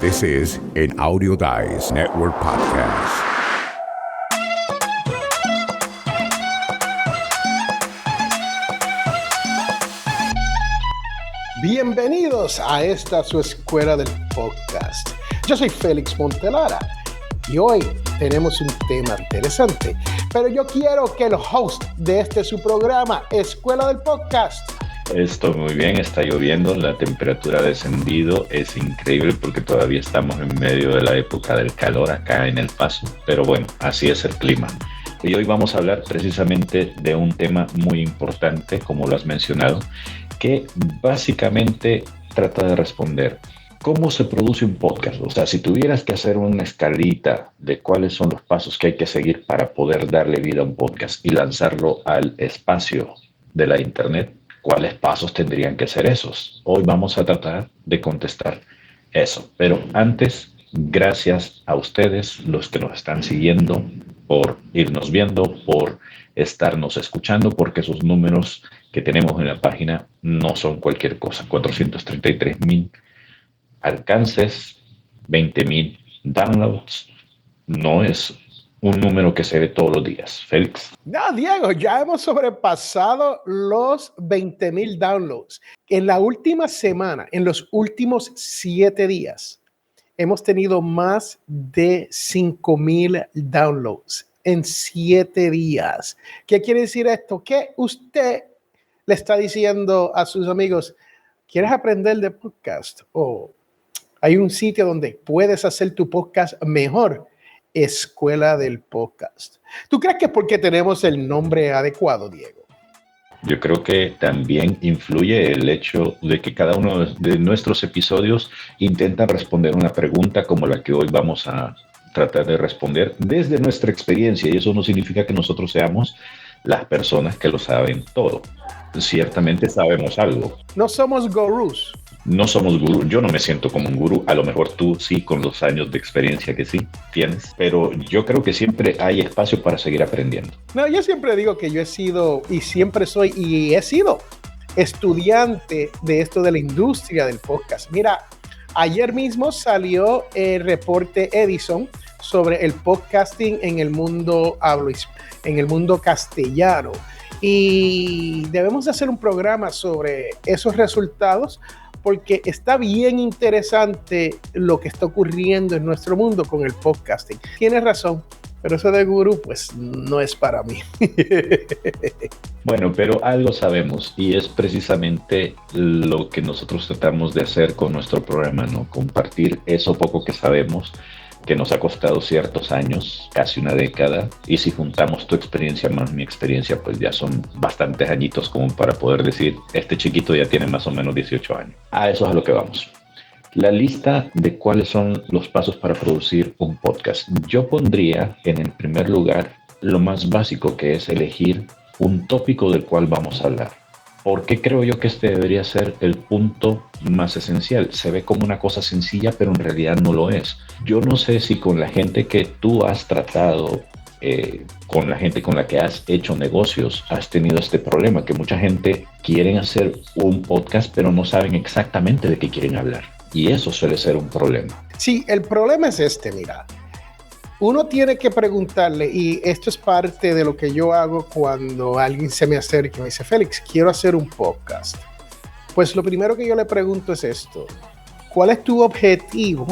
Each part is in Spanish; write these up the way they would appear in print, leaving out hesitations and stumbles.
This is an Audio Dice Network podcast. Bienvenidos a esta su escuela del podcast. Yo soy Félix Montelara y hoy tenemos un tema interesante, pero yo quiero que el host de su programa, Escuela del Podcast. Estoy muy bien, está lloviendo, la temperatura ha descendido, es increíble porque todavía estamos en medio de la época del calor acá en El Paso, pero bueno, así es el clima. Y hoy vamos a hablar precisamente de un tema muy importante, como lo has mencionado, que básicamente trata de responder cómo se produce un podcast. O sea, si tuvieras que hacer una escalita de cuáles son los pasos que hay que seguir para poder darle vida a un podcast y lanzarlo al espacio de la internet, ¿cuáles pasos tendrían que ser esos? Hoy vamos a tratar de contestar eso. Pero antes, gracias a ustedes, los que nos están siguiendo, por irnos viendo, por estarnos escuchando, porque esos números que tenemos en la página no son cualquier cosa. 433,000 alcances, 20,000 downloads. No es un número que se ve todos los días. Félix. No, Diego, ya hemos sobrepasado los 20,000 downloads. En la última semana, en los últimos 7 días, hemos tenido más de 5,000 downloads en 7 días. ¿Qué quiere decir esto? Que usted le está diciendo a sus amigos, ¿quieres aprender de podcast? O hay un sitio donde puedes hacer tu podcast mejor. Escuela del Podcast. ¿Tú crees que es porque tenemos el nombre adecuado, Diego? Yo creo que también influye el hecho de que cada uno de nuestros episodios intenta responder una pregunta como la que hoy vamos a tratar de responder desde nuestra experiencia, y eso no significa que nosotros seamos las personas que lo saben todo. Ciertamente sabemos algo. No somos gurús. No somos gurú. Yo no me siento como un gurú. A lo mejor tú sí, con los años de experiencia que sí tienes. Pero yo creo que siempre hay espacio para seguir aprendiendo. No, yo siempre digo que yo he sido y siempre soy y he sido estudiante de esto de la industria del podcast. Mira, ayer mismo salió el reporte Edison sobre el podcasting en el mundo en el mundo castellano. Y debemos hacer un programa sobre esos resultados, porque está bien interesante lo que está ocurriendo en nuestro mundo con el podcasting. Tienes razón, pero eso de gurú, pues no es para mí. Bueno, pero algo sabemos, y es precisamente lo que nosotros tratamos de hacer con nuestro programa, ¿no? Compartir eso poco que sabemos, que nos ha costado ciertos años, casi una década, y si juntamos tu experiencia más mi experiencia, pues ya son bastantes añitos como para poder decir, este chiquito ya tiene más o menos 18 años. A eso es a lo que vamos. La lista de cuáles son los pasos para producir un podcast. Yo pondría en el primer lugar lo más básico, que es elegir un tópico del cual vamos a hablar. ¿Por qué creo yo que este debería ser el punto más esencial? Se ve como una cosa sencilla, pero en realidad no lo es. Yo no sé si con la gente que tú has tratado, con la gente con la que has hecho negocios, has tenido este problema, que mucha gente quiere hacer un podcast, pero no saben exactamente de qué quieren hablar. Y eso suele ser un problema. Sí, el problema es mira. Uno tiene que preguntarle, y esto es parte de lo que yo hago cuando alguien se me acerca y me dice, Félix, quiero hacer un podcast. Pues lo primero que yo le pregunto es esto: ¿cuál es tu objetivo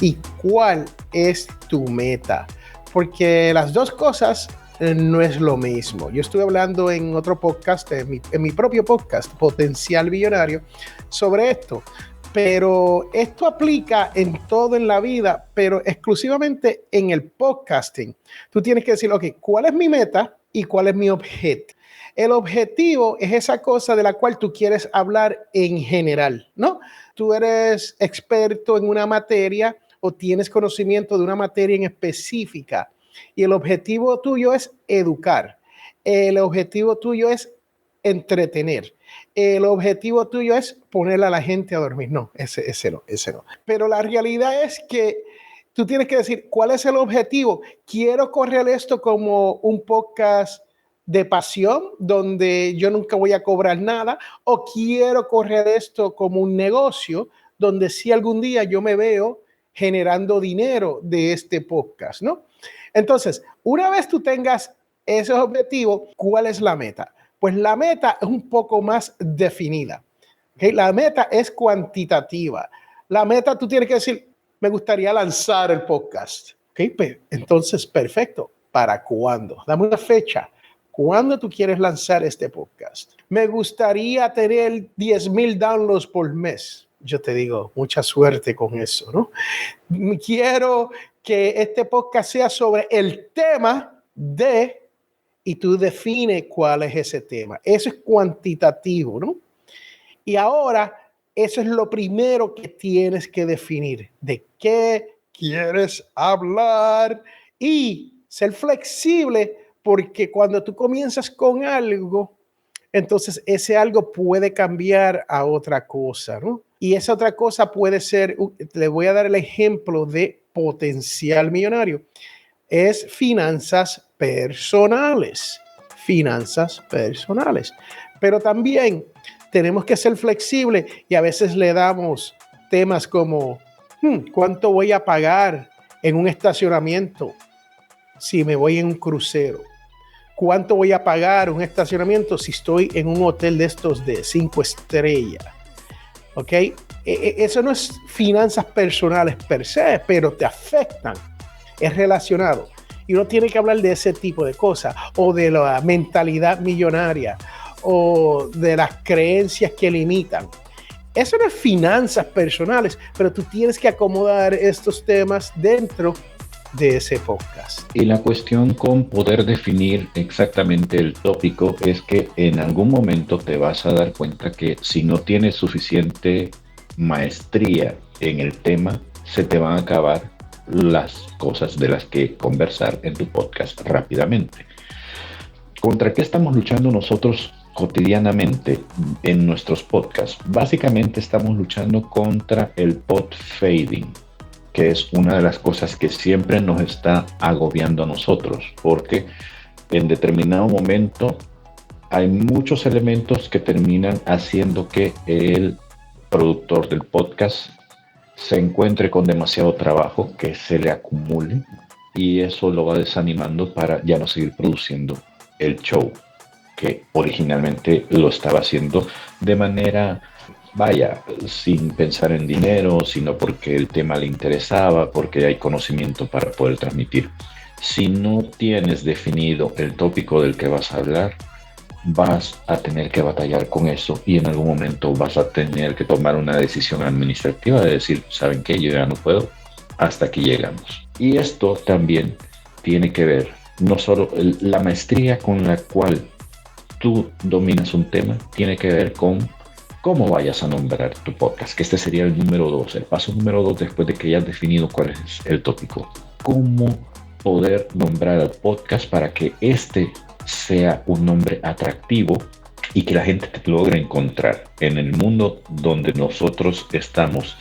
y cuál es tu meta? Porque las dos cosas no es lo mismo. Yo estuve hablando en otro podcast, en mi propio podcast, Potencial Billonario, sobre esto. Pero esto aplica en todo en la vida, pero exclusivamente en el podcasting. Tú tienes que decir, ok, ¿cuál es mi meta y cuál es mi objetivo? El objetivo es esa cosa de la cual tú quieres hablar en general, ¿no? Tú eres experto en una materia o tienes conocimiento de una materia en específica, y el objetivo tuyo es educar. El objetivo tuyo es entretener. El objetivo tuyo es poner a la gente a dormir. No, ese no. Pero la realidad es que tú tienes que decir, ¿cuál es el objetivo? Quiero correr esto como un podcast de pasión, donde yo nunca voy a cobrar nada, o quiero correr esto como un negocio, donde si algún día yo me veo generando dinero de este podcast, ¿no? Entonces, una vez tú tengas esos objetivos, ¿cuál es la meta? Pues la meta es un poco más definida. ¿Okay? La meta es cuantitativa. La meta tú tienes que decir, me gustaría lanzar el podcast. ¿Okay? Pues, entonces, perfecto. ¿Para cuándo? Dame una fecha. ¿Cuándo tú quieres lanzar este podcast? Me gustaría tener 10,000 downloads por mes. Yo te digo, mucha suerte con eso, ¿no? Quiero que este podcast sea sobre el tema de, y tú defines cuál es ese tema. Eso es cuantitativo, ¿no? Y ahora, eso es lo primero que tienes que definir. ¿De qué quieres hablar? Y ser flexible, porque cuando tú comienzas con algo, entonces ese algo puede cambiar a otra cosa, ¿no? Y esa otra cosa puede ser, le voy a dar el ejemplo de potencial millonario, es finanzas personales. Finanzas personales. Pero también tenemos que ser flexibles y a veces le damos temas como, ¿cuánto voy a pagar en un estacionamiento si me voy en un crucero? ¿Cuánto voy a pagar un estacionamiento si estoy en un hotel de estos de 5 estrellas? ¿Ok? Eso no es finanzas personales per se, pero te afectan. Es relacionado. Y uno tiene que hablar de ese tipo de cosas, o de la mentalidad millonaria, o de las creencias que limitan. Eso no es finanzas personales, pero tú tienes que acomodar estos temas dentro de ese podcast. Y la cuestión con poder definir exactamente el tópico es que en algún momento te vas a dar cuenta que si no tienes suficiente maestría en el tema, se te van a acabar las cosas de las que conversar en tu podcast rápidamente. ¿Contra qué estamos luchando nosotros cotidianamente en nuestros podcasts? Básicamente estamos luchando contra el pod fading, que es una de las cosas que siempre nos está agobiando a nosotros, porque en determinado momento hay muchos elementos que terminan haciendo que el productor del podcast se encuentre con demasiado trabajo, que se le acumule, y eso lo va desanimando para ya no seguir produciendo el show, que originalmente lo estaba haciendo de manera, vaya, sin pensar en dinero, sino porque el tema le interesaba, porque hay conocimiento para poder transmitir. Si no tienes definido el tópico del que vas a hablar, vas a tener que batallar con eso y en algún momento vas a tener que tomar una decisión administrativa de decir, ¿saben qué? Yo ya no puedo, hasta aquí llegamos. Y esto también tiene que ver, no solo la maestría con la cual tú dominas un tema, tiene que ver con cómo vayas a nombrar tu podcast, que este sería el número 2, el paso número 2 después de que ya has definido cuál es el tópico. Cómo poder nombrar al podcast para que este sea un nombre atractivo y que la gente te logre encontrar en el mundo donde nosotros estamos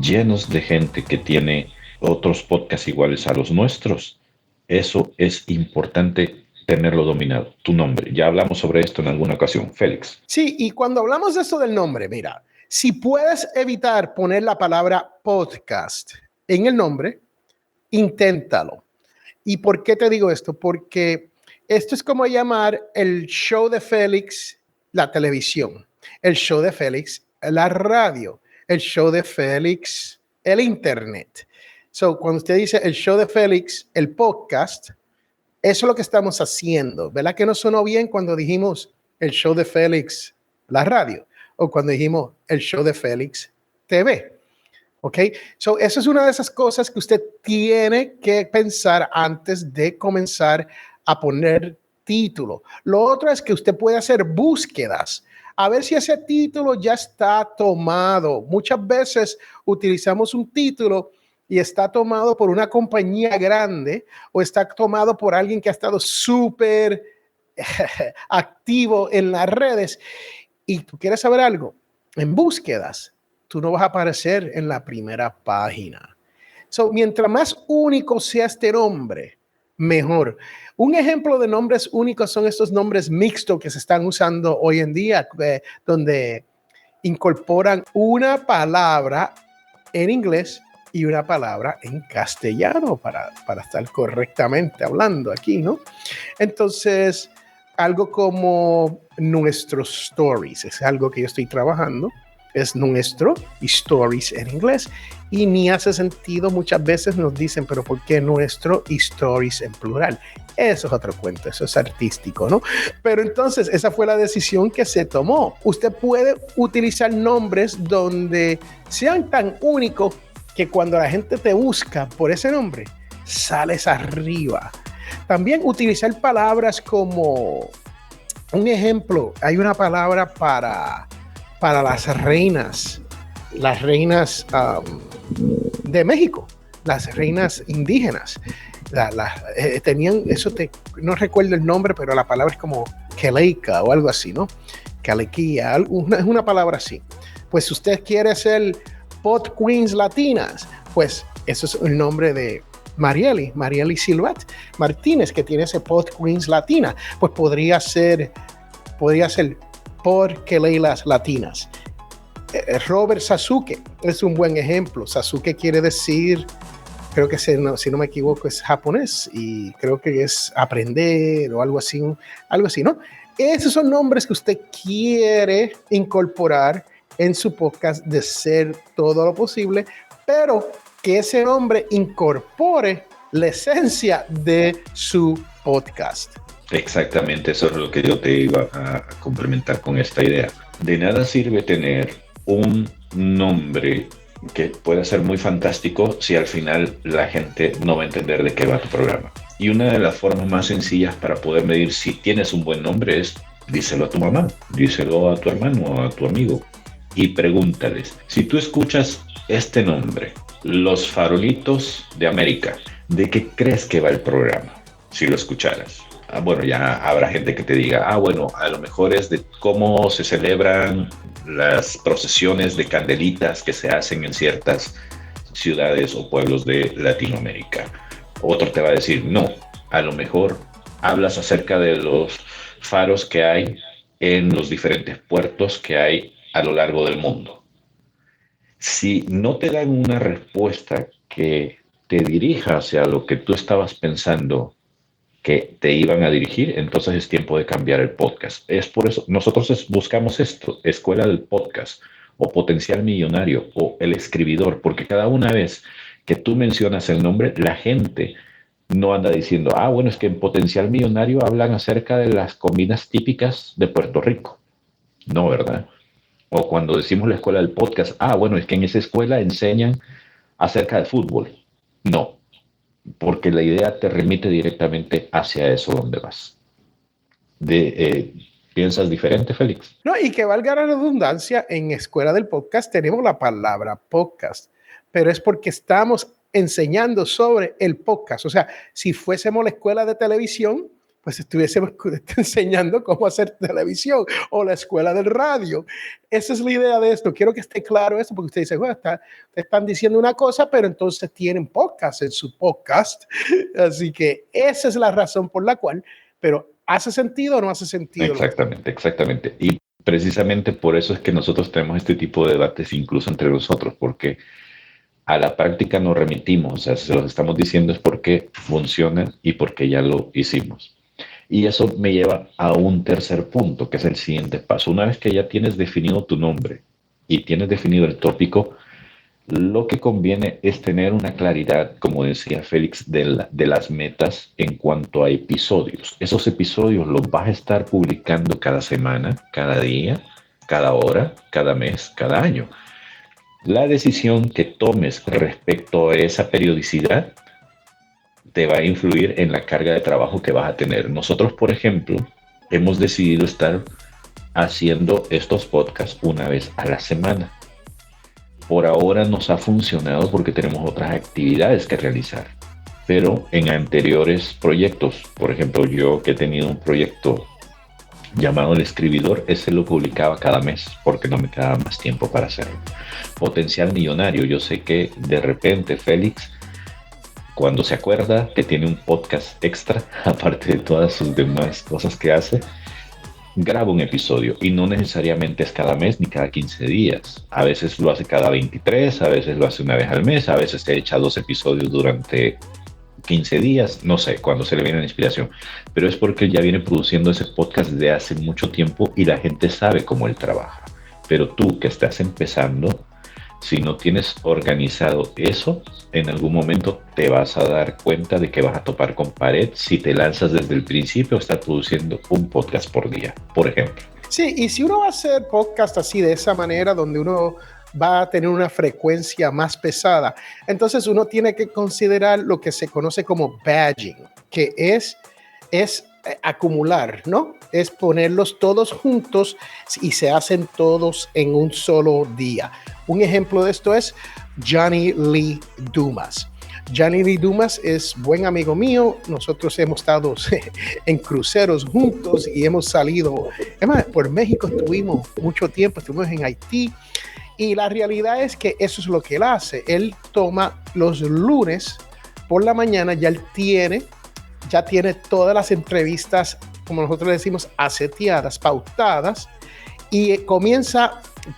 llenos de gente que tiene otros podcasts iguales a los nuestros. Eso es importante tenerlo dominado, tu nombre. Ya hablamos sobre esto en alguna ocasión, Félix. Sí, y cuando hablamos de eso del nombre, mira, si puedes evitar poner la palabra podcast en el nombre, inténtalo. ¿Y por qué te digo esto? Porque esto es como llamar el show de Félix la televisión, el show de Félix la radio, el show de Félix el internet. So, cuando usted dice el show de Félix, el podcast, eso es lo que estamos haciendo. ¿Verdad que no sonó bien cuando dijimos el show de Félix la radio o cuando dijimos el show de Félix TV? ¿Ok? So, eso es una de esas cosas que usted tiene que pensar antes de comenzar a poner título. Lo otro es que usted puede hacer búsquedas a ver si ese título ya está tomado. Muchas veces utilizamos un título y está tomado por una compañía grande o está tomado por alguien que ha estado súper activo en las redes. Y tú quieres saber algo, en búsquedas, tú no vas a aparecer en la primera página. So, mientras más único sea este nombre, mejor. Un ejemplo de nombres únicos son estos nombres mixtos que se están usando hoy en día, donde incorporan una palabra en inglés y una palabra en castellano para estar correctamente hablando aquí, ¿no? Entonces, algo como nuestros stories es algo que yo estoy trabajando. Es nuestro y stories en inglés. Y ni hace sentido, muchas veces nos dicen, pero ¿por qué nuestro y stories en plural? Eso es otro cuento, eso es artístico, ¿no? Pero entonces esa fue la decisión que se tomó. Usted puede utilizar nombres donde sean tan únicos que cuando la gente te busca por ese nombre, sales arriba. También utilizar palabras como, un ejemplo, hay una palabra para las reinas de México, las reinas indígenas. Tenían, no recuerdo el nombre, pero la palabra es como Keleika o algo así, ¿no? Kalequía, es una palabra así. Pues si usted quiere ser Pot Queens Latinas, pues eso es el nombre de Marieli Silvat Martínez, que tiene ese Pot Queens Latina. Pues podría ser por Keleilas Latinas. Robert Sasuke es un buen ejemplo. Sasuke quiere decir, creo que si no me equivoco es japonés y creo que es aprender o algo así, ¿no? Esos son nombres que usted quiere incorporar en su podcast de ser todo lo posible, pero que ese nombre incorpore la esencia de su podcast. Exactamente, eso es lo que yo te iba a complementar con esta idea. De nada sirve tener un nombre que pueda ser muy fantástico si al final la gente no va a entender de qué va tu programa. Y una de las formas más sencillas para poder medir si tienes un buen nombre es díselo a tu mamá, díselo a tu hermano, a tu amigo y pregúntales, si tú escuchas este nombre, Los Farolitos de América, ¿de qué crees que va el programa? Si lo escucharas. Bueno, ya habrá gente que te diga, bueno, a lo mejor es de cómo se celebran las procesiones de candelitas que se hacen en ciertas ciudades o pueblos de Latinoamérica. Otro te va a decir, no, a lo mejor hablas acerca de los faros que hay en los diferentes puertos que hay a lo largo del mundo. Si no te dan una respuesta que te dirija hacia lo que tú estabas pensando que te iban a dirigir, entonces es tiempo de cambiar el podcast. Es por eso, nosotros buscamos esto, Escuela del Podcast, o Potencial Millonario, o El Escribidor, porque cada una vez que tú mencionas el nombre, la gente no anda diciendo, bueno, es que en Potencial Millonario hablan acerca de las comidas típicas de Puerto Rico. No, ¿verdad? O cuando decimos la Escuela del Podcast, bueno, es que en esa escuela enseñan acerca de fútbol. No, porque la idea te remite directamente hacia eso donde vas. ¿Piensas diferente, Félix? No, y que valga la redundancia, en Escuela del Podcast tenemos la palabra podcast, pero es porque estamos enseñando sobre el podcast. O sea, si fuésemos la escuela de televisión, pues estuviésemos enseñando cómo hacer televisión, o la escuela del radio. Esa es la idea de esto. Quiero que esté claro esto, porque ustedes dicen, bueno, te están diciendo una cosa, pero entonces tienen podcast en su podcast. Así que esa es la razón por la cual, pero ¿hace sentido o no hace sentido? Exactamente. Y precisamente por eso es que nosotros tenemos este tipo de debates incluso entre nosotros, porque a la práctica nos remitimos, o sea, se los estamos diciendo es porque funciona y porque ya lo hicimos. Y eso me lleva a un tercer punto, que es el siguiente paso. Una vez que ya tienes definido tu nombre y tienes definido el tópico, lo que conviene es tener una claridad, como decía Félix, de las metas en cuanto a episodios. Esos episodios los vas a estar publicando cada semana, cada día, cada hora, cada mes, cada año. La decisión que tomes respecto a esa periodicidad te va a influir en la carga de trabajo que vas a tener. Nosotros, por ejemplo, hemos decidido estar haciendo estos podcasts una vez a la semana. Por ahora nos ha funcionado porque tenemos otras actividades que realizar. Pero en anteriores proyectos, por ejemplo, yo que he tenido un proyecto llamado El Escribidor, ese lo publicaba cada mes porque no me quedaba más tiempo para hacerlo. Potencial Millonario, yo sé que de repente Félix, cuando se acuerda que tiene un podcast extra, aparte de todas sus demás cosas que hace, graba un episodio y no necesariamente es cada mes ni cada 15 días. A veces lo hace cada 23, a veces lo hace una vez al mes, a veces se echa 2 episodios durante 15 días, no sé, cuando se le viene la inspiración. Pero es porque él ya viene produciendo ese podcast de hace mucho tiempo y la gente sabe cómo él trabaja. Pero tú que estás empezando, si no tienes organizado eso, en algún momento te vas a dar cuenta de que vas a topar con pared si te lanzas desde el principio a estar produciendo un podcast por día, por ejemplo. Sí, y si uno va a hacer podcast así de esa manera, donde uno va a tener una frecuencia más pesada, entonces uno tiene que considerar lo que se conoce como badging, que es acumular, ¿no? Es ponerlos todos juntos y se hacen todos en un solo día. Un ejemplo de esto es Johnny Lee Dumas. Johnny Lee Dumas es buen amigo mío. Nosotros hemos estado en cruceros juntos y hemos salido. Además, por México estuvimos mucho tiempo, estuvimos en Haití. Y la realidad es que eso es lo que él hace. Él toma los lunes por la mañana, ya tiene todas las entrevistas, como nosotros le decimos, aseteadas, pautadas, y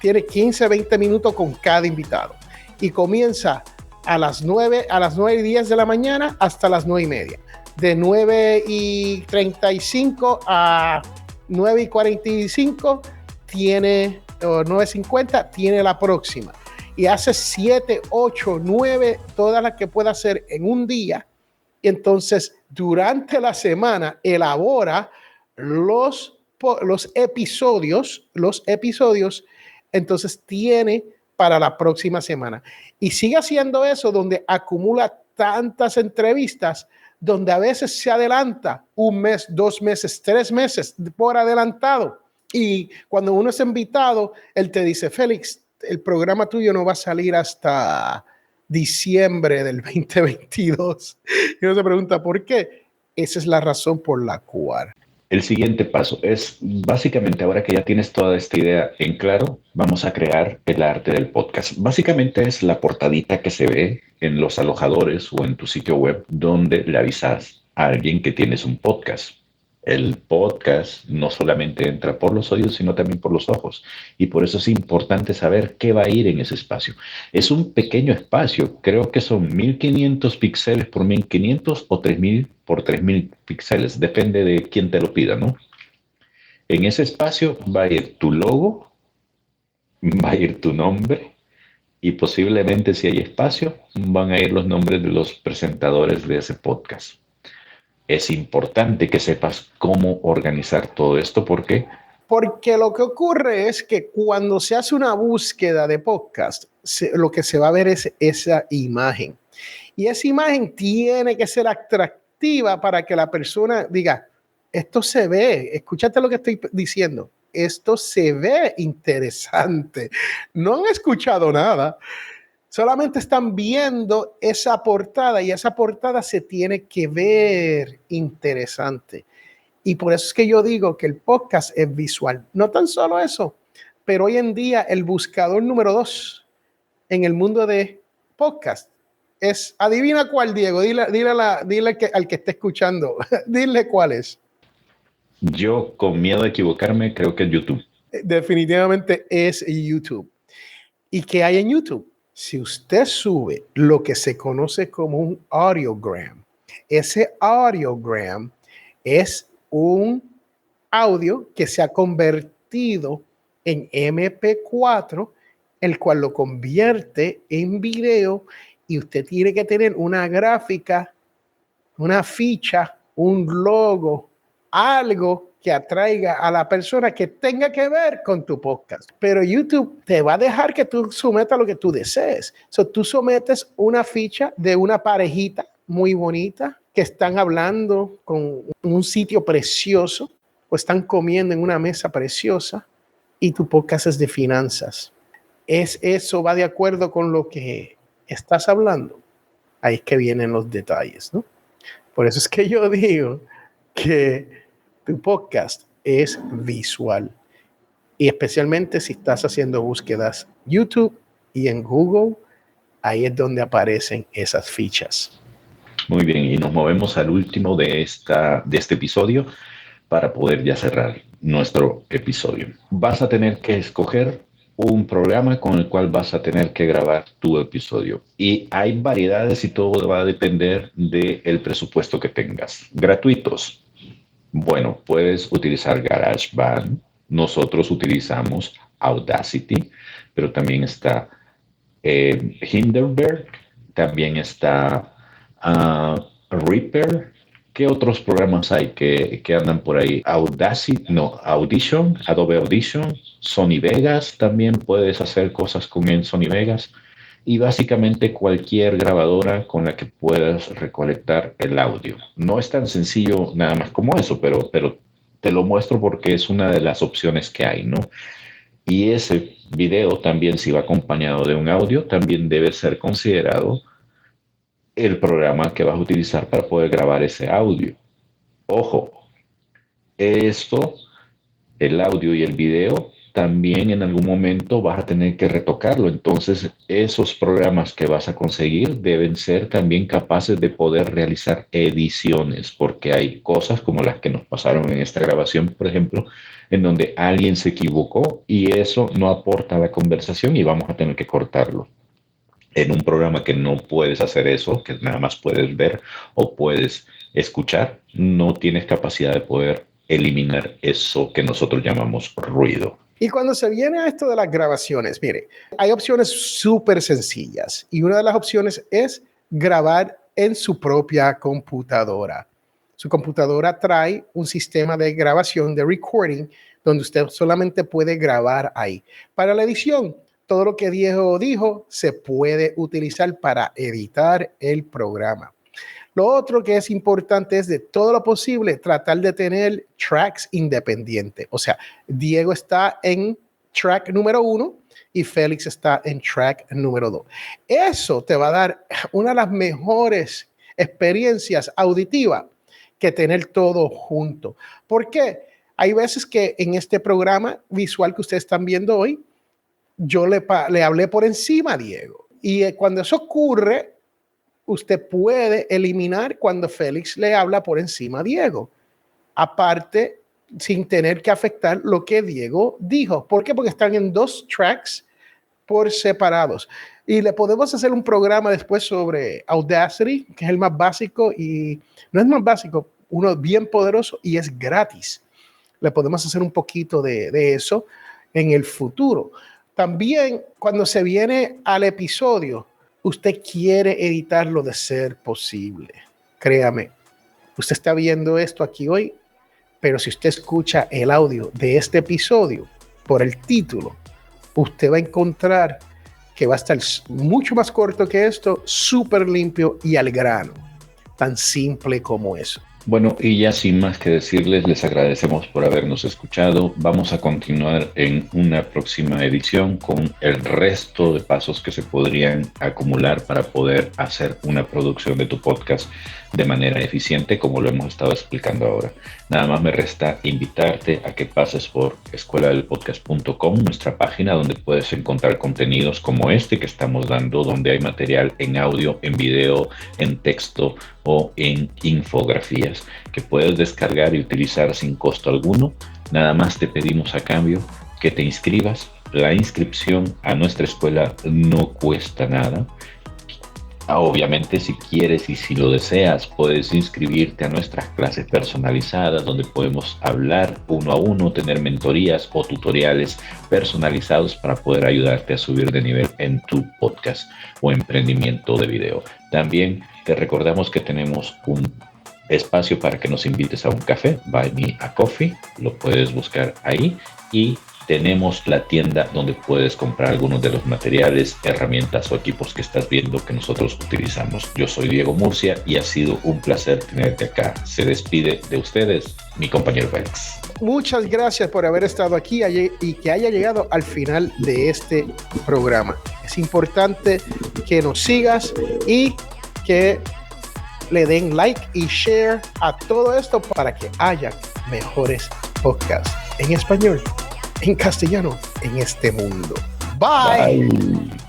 tiene 15, 20 minutos con cada invitado. Y comienza a las 9:10 de la mañana hasta las 9:30. De 9:35 a 9:45 o 9:50 tiene la próxima. Y hace 7, 8, 9, todas las que pueda hacer en un día. Y entonces, durante la semana, elabora los episodios, entonces tiene para la próxima semana. Y sigue haciendo eso, donde acumula tantas entrevistas, donde a veces se adelanta 1 mes, 2 meses, 3 meses por adelantado. Y cuando uno es invitado, él te dice: Félix, el programa tuyo no va a salir hasta diciembre del 2022. Y uno se pregunta ¿por qué? Esa es la razón por la cual. El siguiente paso es, básicamente, ahora que ya tienes toda esta idea en claro, vamos a crear el arte del podcast. Básicamente es la portadita que se ve en los alojadores o en tu sitio web donde le avisas a alguien que tienes un podcast. El podcast no solamente entra por los oídos, sino también por los ojos. Y por eso es importante saber qué va a ir en ese espacio. Es un pequeño espacio, creo que son 1500 píxeles por 1500 o 3000 por 3000 píxeles, depende de quién te lo pida, ¿no? En ese espacio va a ir tu logo, va a ir tu nombre y posiblemente, si hay espacio, van a ir los nombres de los presentadores de ese podcast. Es importante que sepas cómo organizar todo esto. ¿Por qué? Porque lo que ocurre es que cuando se hace una búsqueda de podcast, lo que se va a ver es esa imagen. Y esa imagen tiene que ser atractiva para que la persona diga: esto se ve, escúchate lo que estoy diciendo, esto se ve interesante. No han escuchado nada. Solamente están viendo esa portada y esa portada se tiene que ver interesante. Y por eso es que yo digo que el podcast es visual. No tan solo eso, pero hoy en día el buscador número 2 en el mundo de podcast es, adivina cuál, Diego, dile al que esté escuchando, dile cuál es. Yo, con miedo de equivocarme, creo que es YouTube. Definitivamente es YouTube. ¿Y qué hay en YouTube? Si usted sube lo que se conoce como un audiogram, ese audiogram es un audio que se ha convertido en MP4, el cual lo convierte en video, y usted tiene que tener una gráfica, una ficha, un logo, algo que atraiga a la persona que tenga que ver con tu podcast. Pero YouTube te va a dejar que tú sometas lo que tú desees. Tú sometes una ficha de una parejita muy bonita que están hablando con un sitio precioso o están comiendo en una mesa preciosa, y tu podcast es de finanzas. ¿Eso va de acuerdo con lo que estás hablando? Ahí es que vienen los detalles, ¿no? Por eso es que yo digo que tu podcast es visual, y especialmente si estás haciendo búsquedas YouTube y en Google, ahí es donde aparecen esas fichas. Muy bien, y nos movemos al último de este episodio para poder ya cerrar. nuestro episodio. Vas a tener que escoger un programa con el cual vas a tener que grabar tu episodio. Y hay variedades y todo va a depender del presupuesto que tengas. Gratuitos. Bueno, puedes utilizar GarageBand. Nosotros utilizamos Audacity, pero también está Hindenburg, también está Reaper. ¿Qué otros programas hay que andan por ahí? Audition, Adobe Audition, Sony Vegas, también puedes hacer cosas con el Sony Vegas. Y básicamente cualquier grabadora con la que puedas recolectar el audio. No es tan sencillo nada más como eso, pero te lo muestro porque es una de las opciones que hay, ¿no? Y ese video también, si va acompañado de un audio, también debe ser considerado el programa que vas a utilizar para poder grabar ese audio. Ojo, esto, el audio y el video, también en algún momento vas a tener que retocarlo. Entonces, esos programas que vas a conseguir deben ser también capaces de poder realizar ediciones, porque hay cosas como las que nos pasaron en esta grabación, por ejemplo, en donde alguien se equivocó y eso no aporta a la conversación y vamos a tener que cortarlo. En un programa que no puedes hacer eso, que nada más puedes ver o puedes escuchar, no tienes capacidad de poder eliminar eso que nosotros llamamos ruido. Y cuando se viene a esto de las grabaciones, mire, hay opciones súper sencillas y una de las opciones es grabar en su propia computadora. Su computadora trae un sistema de grabación, de recording, donde usted solamente puede grabar ahí. Para la edición, todo lo que Diego dijo se puede utilizar para editar el programa. Lo otro que es importante es de todo lo posible tratar de tener tracks independientes. O sea, Diego está en track número 1 y Félix está en track número 2. Eso te va a dar una de las mejores experiencias auditivas que tener todo junto. ¿Por qué? Hay veces que en este programa visual que ustedes están viendo hoy, yo le hablé por encima a Diego. Y cuando eso ocurre, usted puede eliminar cuando Félix le habla por encima a Diego. Aparte, sin tener que afectar lo que Diego dijo. ¿Por qué? Porque están en 2 tracks por separados. Y le podemos hacer un programa después sobre Audacity, que es el más básico y no es más básico, uno bien poderoso y es gratis. Le podemos hacer un poquito de eso en el futuro. También cuando se viene al episodio, usted quiere editarlo de ser posible. Créame, usted está viendo esto aquí hoy, pero si usted escucha el audio de este episodio por el título, usted va a encontrar que va a estar mucho más corto que esto, súper limpio y al grano. Tan simple como eso. Bueno, y ya sin más que decirles, les agradecemos por habernos escuchado. Vamos a continuar en una próxima edición con el resto de pasos que se podrían acumular para poder hacer una producción de tu podcast de manera eficiente, como lo hemos estado explicando ahora. Nada más me resta invitarte a que pases por escueladelpodcast.com, nuestra página donde puedes encontrar contenidos como este que estamos dando, donde hay material en audio, en video, en texto o en infografías que puedes descargar y utilizar sin costo alguno. Nada más te pedimos a cambio que te inscribas. La inscripción a nuestra escuela no cuesta nada. Obviamente, si quieres y si lo deseas, puedes inscribirte a nuestras clases personalizadas donde podemos hablar uno a uno, tener mentorías o tutoriales personalizados para poder ayudarte a subir de nivel en tu podcast o emprendimiento de video. También te recordamos que tenemos un espacio para que nos invites a un café, Buy Me a Coffee, lo puedes buscar ahí, y tenemos la tienda donde puedes comprar algunos de los materiales, herramientas o equipos que estás viendo que nosotros utilizamos. Yo soy Diego Murcia y ha sido un placer tenerte acá. Se despide de ustedes mi compañero Félix. Muchas gracias por haber estado aquí y que haya llegado al final de este programa. Es importante que nos sigas y que le den like y share a todo esto para que haya mejores podcasts en español, en castellano, en este mundo. Bye. Bye.